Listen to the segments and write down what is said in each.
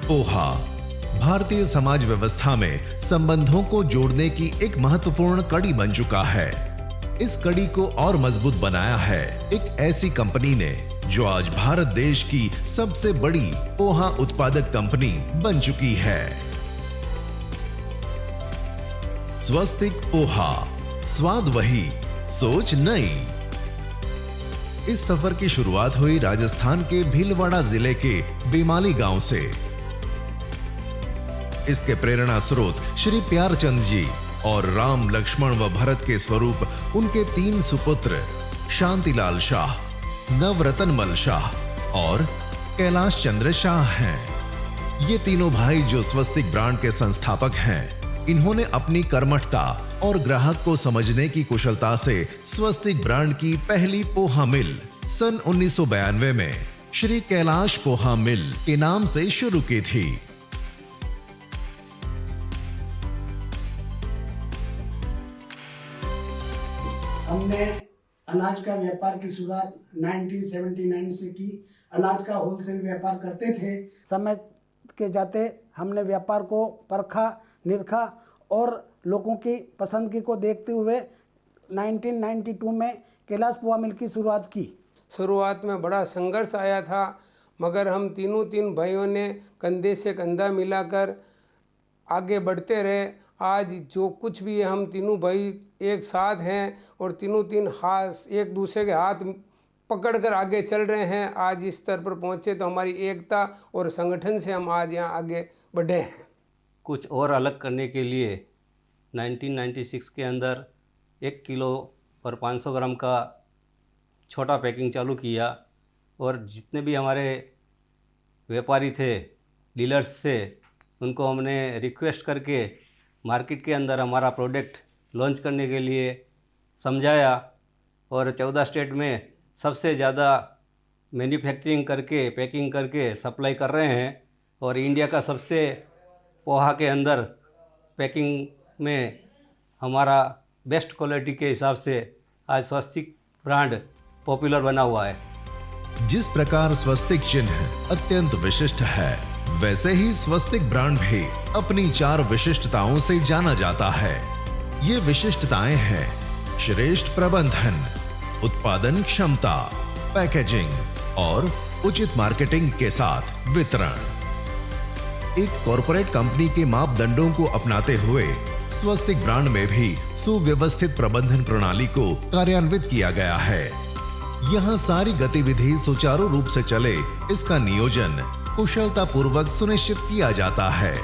पोहा भारतीय समाज व्यवस्था में संबंधों को जोड़ने की एक महत्वपूर्ण कड़ी बन चुका है। इस कड़ी को और मजबूत बनाया है एक ऐसी कंपनी ने जो आज भारत देश की सबसे बड़ी पोहा उत्पादक कंपनी बन चुकी है। स्वस्तिक पोहा, स्वाद वही, सोच नई। इस सफर की शुरुआत हुई राजस्थान के भीलवाड़ा जिले के बीमाली गांव से। इसके प्रेरणा स्रोत श्री प्यारचंद जी और राम, लक्ष्मण व भरत के स्वरूप उनके 3 सुपुत्र शांतिलाल शाह, नवरतनमल शाह और कैलाश चंद्र शाह हैं। ये तीनों भाई जो स्वस्तिक ब्रांड के संस्थापक हैं, इन्होंने अपनी कर्मठता और ग्राहक को समझने की कुशलता से स्वस्तिक ब्रांड की पहली पोहा मिल सन 1992 में श्री कैलाश पोहा मिल के नाम से शुरू की थी। हमने अनाज का व्यापार की शुरुआत 1979 से की। अनाज का होलसेल व्यापार करते थे। समय के जाते हमने व्यापार को परखा, निरखा और लोगों की पसंदगी को देखते हुए 1992 में कैलाश पोहा मिल की शुरुआत की। शुरुआत में बड़ा संघर्ष आया था, मगर हम तीन भाइयों ने कंधे से कंधा मिलाकर आगे बढ़ते रहे। आज जो कुछ भी है, हम तीनों भाई एक साथ हैं और तीन हाथ एक दूसरे के हाथ पकड़कर आगे चल रहे हैं। आज इस स्तर पर पहुँचे तो हमारी एकता और संगठन से हम आज यहाँ आगे बढ़े हैं। कुछ और अलग करने के लिए 1996 के अंदर 1 किलो और 500 ग्राम का छोटा पैकिंग चालू किया और जितने भी हमारे व्यापारी थे, डीलर्स थे, उनको हमने रिक्वेस्ट करके मार्केट के अंदर हमारा प्रोडक्ट लॉन्च करने के लिए समझाया और 14 स्टेट में सबसे ज़्यादा मैन्युफैक्चरिंग करके, पैकिंग करके सप्लाई कर रहे हैं और इंडिया का सबसे पोहा के अंदर पैकिंग में हमारा बेस्ट क्वालिटी के हिसाब से आज स्वस्तिक ब्रांड पॉपुलर बना हुआ है। जिस प्रकार स्वस्तिक चिन्ह अत्यंत विशिष्ट है, वैसे ही स्वस्तिक ब्रांड भी अपनी 4 विशिष्टताओं से जाना जाता है। ये विशिष्टताएं हैं श्रेष्ठ प्रबंधन, उत्पादन क्षमता, पैकेजिंग और उचित मार्केटिंग के साथ वितरण। एक कॉरपोरेट कंपनी के मापदंडों को अपनाते हुए स्वस्तिक ब्रांड में भी सुव्यवस्थित प्रबंधन प्रणाली को कार्यान्वित किया गया है। यहाँ सारी गतिविधि सुचारू रूप से चले, इसका नियोजन कुशलता पूर्वक सुनिश्चित किया जाता है।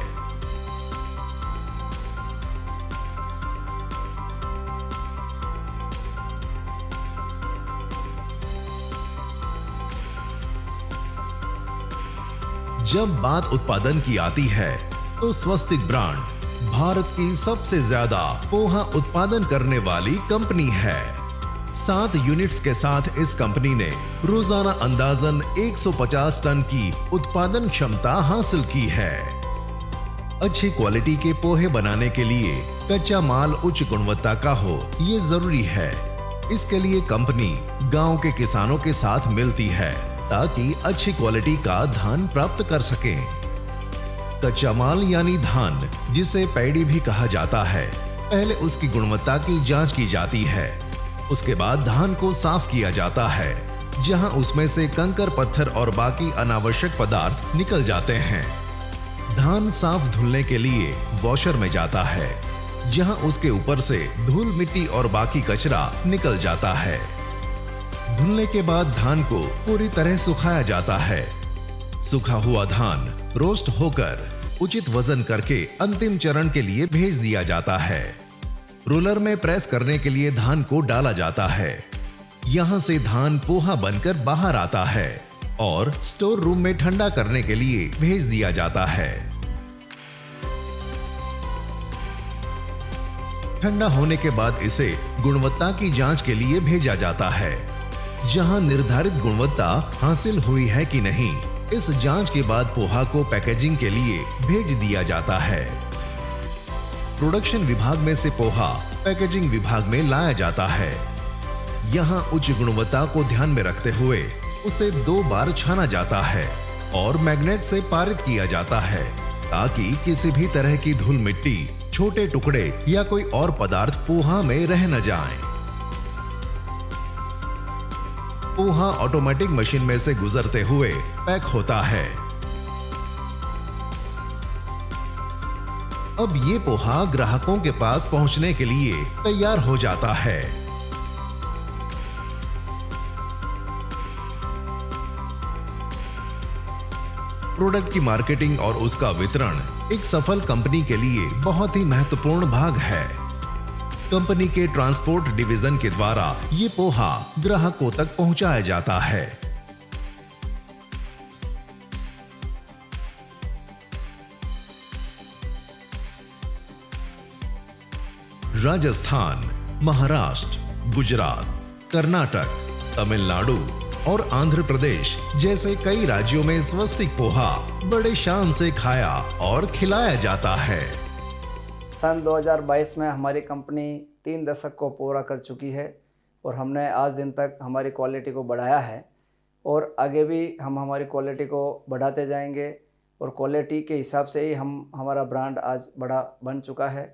जब बात उत्पादन की आती है तो स्वस्तिक ब्रांड भारत की सबसे ज्यादा पोहा उत्पादन करने वाली कंपनी है। 7 यूनिट्स के साथ इस कंपनी ने रोजाना अंदाजन 150 टन की उत्पादन क्षमता हासिल की है। अच्छी क्वालिटी के पोहे बनाने के लिए कच्चा माल उच्च गुणवत्ता का हो, ये जरूरी है। इसके लिए कंपनी गांव के किसानों के साथ मिलती है ताकि अच्छी क्वालिटी का धान प्राप्त कर सकें। कच्चा माल यानी धान, जिसे पैडी भी कहा जाता है, पहले उसकी गुणवत्ता की जांच की जाती है। उसके बाद धान को साफ किया जाता है, जहां उसमें से कंकर, पत्थर और बाकी अनावश्यक पदार्थ निकल जाते हैं। धान साफ धुलने के लिए वॉशर में जाता है, जहां उसके ऊपर से धूल, मिट्टी और बाकी कचरा निकल जाता है। धुलने के बाद धान को पूरी तरह सुखाया जाता है। सूखा हुआ धान रोस्ट होकर उचित वजन करके अंतिम चरण के लिए भेज दिया जाता है। रोलर में प्रेस करने के लिए धान को डाला जाता है। यहाँ से धान पोहा बनकर बाहर आता है और स्टोर रूम में ठंडा करने के लिए भेज दिया जाता है। ठंडा होने के बाद इसे गुणवत्ता की जांच के लिए भेजा जाता है, जहां निर्धारित गुणवत्ता हासिल हुई है कि नहीं, इस जांच के बाद पोहा को पैकेजिंग के लिए भेज दिया जाता है। प्रोडक्शन विभाग में से पोहा पैकेजिंग विभाग में लाया जाता है। यहाँ उच्च गुणवत्ता को ध्यान में रखते हुए उसे 2 बार छाना जाता है। और मैग्नेट से पारित किया जाता है ताकि किसी भी तरह की धूल मिट्टी, छोटे टुकड़े या कोई और पदार्थ पोहा में रह न जाएं। पोहा ऑटोमेटिक मशीन में से गुजरते हुए पैक होता है। अब ये पोहा ग्राहकों के पास पहुंचने के लिए तैयार हो जाता है। प्रोडक्ट की मार्केटिंग और उसका वितरण एक सफल कंपनी के लिए बहुत ही महत्वपूर्ण भाग है। कंपनी के ट्रांसपोर्ट डिवीजन के द्वारा ये पोहा ग्राहकों तक पहुंचाया जाता है। राजस्थान, महाराष्ट्र, गुजरात, कर्नाटक, तमिलनाडु और आंध्र प्रदेश जैसे कई राज्यों में स्वस्तिक पोहा बड़े शान से खाया और खिलाया जाता है। सन 2022 में हमारी कंपनी 3 दशक को पूरा कर चुकी है और हमने आज दिन तक हमारी क्वालिटी को बढ़ाया है और आगे भी हम हमारी क्वालिटी को बढ़ाते जाएंगे और क्वालिटी के हिसाब से ही हमारा ब्रांड आज बड़ा बन चुका है।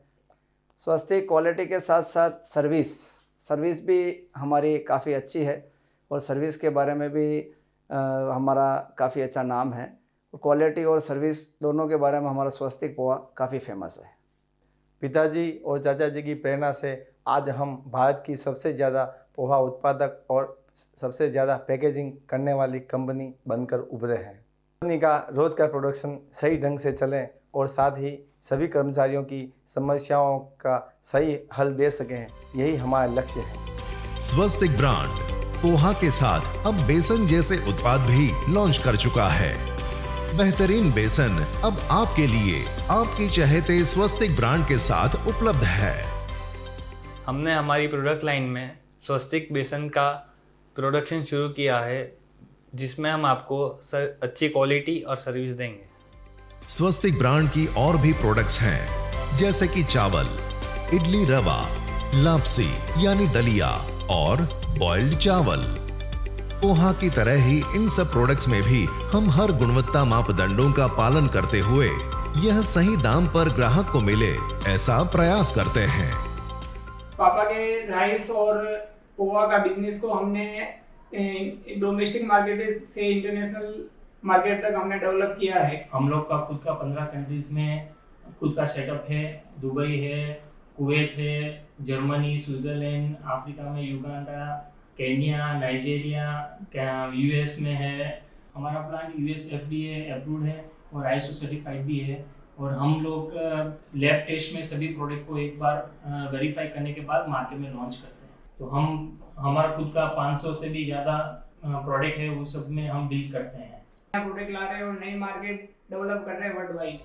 स्वस्तिक क्वालिटी के साथ साथ सर्विस भी हमारी काफ़ी अच्छी है और सर्विस के बारे में भी हमारा काफ़ी अच्छा नाम है। क्वालिटी और सर्विस दोनों के बारे में हमारा स्वस्तिक पोहा काफ़ी फेमस है। पिताजी और चाचा जी की प्रेरणा से आज हम भारत की सबसे ज़्यादा पोहा उत्पादक और सबसे ज़्यादा पैकेजिंग करने वाली कंपनी बनकर उभरे हैं। कंपनी का रोज़ का प्रोडक्शन सही ढंग से चले और साथ ही सभी कर्मचारियों की समस्याओं का सही हल दे सकें, यही हमारा लक्ष्य है। स्वस्तिक ब्रांड पोहा के साथ अब बेसन जैसे उत्पाद भी लॉन्च कर चुका है। बेहतरीन बेसन अब आपके लिए आपकी चहेते स्वस्तिक ब्रांड के साथ उपलब्ध है। हमने हमारी प्रोडक्ट लाइन में स्वस्तिक बेसन का प्रोडक्शन शुरू किया है, जिसमें हम आपको अच्छी क्वालिटी और सर्विस देंगे। स्वस्तिक ब्रांड की और भी प्रोडक्ट्स हैं, जैसे कि चावल, इडली रवा, लापसी यानी दलिया और बॉइल्ड चावल। पोहा की तरह ही इन सब प्रोडक्ट्स में भी हम हर गुणवत्ता मापदंडों का पालन करते हुए यह सही दाम पर ग्राहक को मिले ऐसा प्रयास करते हैं। पापा के राइस और पोहा का बिजनेस को हमने डोमेस्टिक मार्केट से इंटरनेशनल मार्केट तक हमने डेवलप किया है। हम लोग का खुद का 15 कंट्रीज में खुद का सेटअप है। दुबई है, कुवैत है, जर्मनी, स्विट्जरलैंड, अफ्रीका में युगांडा, केन्या, नाइजीरिया, यूएस में है। हमारा प्लांट यूएस FDA अप्रूव्ड है और ISO सर्टिफाइड भी है। और हम लोग लैब टेस्ट में सभी प्रोडक्ट को एक बार वेरीफाई करने के बाद मार्केट में लॉन्च करते हैं। तो हमारा खुद का 500 से भी ज़्यादा प्रोडक्ट है, वो सब में हम डील करते हैं। प्रोडक्ट ला रहे हैं और नई मार्केट डेवलप कर रहे हैं वर्ल्ड वाइड।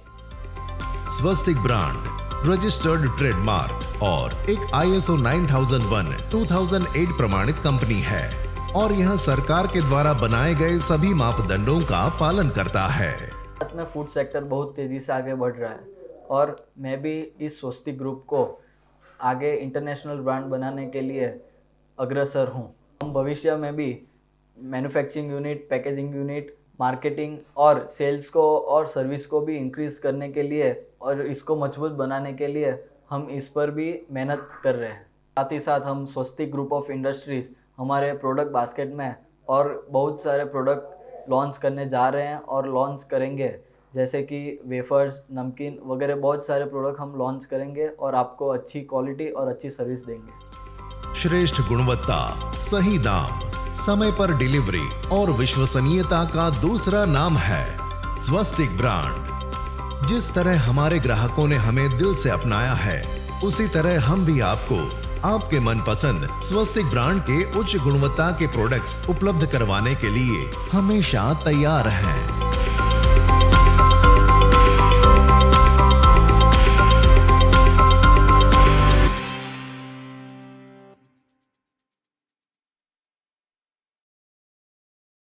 स्वस्तिक ब्रांड रजिस्टर्ड ट्रेडमार्क और एक ISO 9001/2008 प्रमाणित कंपनी है और यह सरकार के द्वारा बनाए गए सभी मापदंडों का पालन करता है। भारत में फूड सेक्टर बहुत तेज़ी से आगे बढ़ रहा है और मैं भी इस स्वस्तिक ग्रुप को आगे इंटरनेशनल ब्रांड बनाने के लिए अग्रसर हूँ। हम भविष्य में भी manufacturing unit, packaging unit, marketing और सेल्स को और सर्विस को भी इंक्रीज़ करने के लिए और इसको मजबूत बनाने के लिए हम इस पर भी मेहनत कर रहे हैं। साथ ही साथ हम स्वस्तिक ग्रुप ऑफ इंडस्ट्रीज़ हमारे प्रोडक्ट बास्केट में और बहुत सारे प्रोडक्ट लॉन्च करने जा रहे हैं और लॉन्च करेंगे, जैसे कि वेफर्स, नमकीन वगैरह बहुत सारे प्रोडक्ट हम लॉन्च करेंगे और आपको अच्छी क्वालिटी और अच्छी सर्विस देंगे। श्रेष्ठ गुणवत्ता, सही दाम, समय पर डिलीवरी और विश्वसनीयता का दूसरा नाम है स्वस्तिक ब्रांड। जिस तरह हमारे ग्राहकों ने हमें दिल से अपनाया है, उसी तरह हम भी आपको आपके मनपसंद स्वस्तिक ब्रांड के उच्च गुणवत्ता के प्रोडक्ट्स उपलब्ध करवाने के लिए हमेशा तैयार हैं।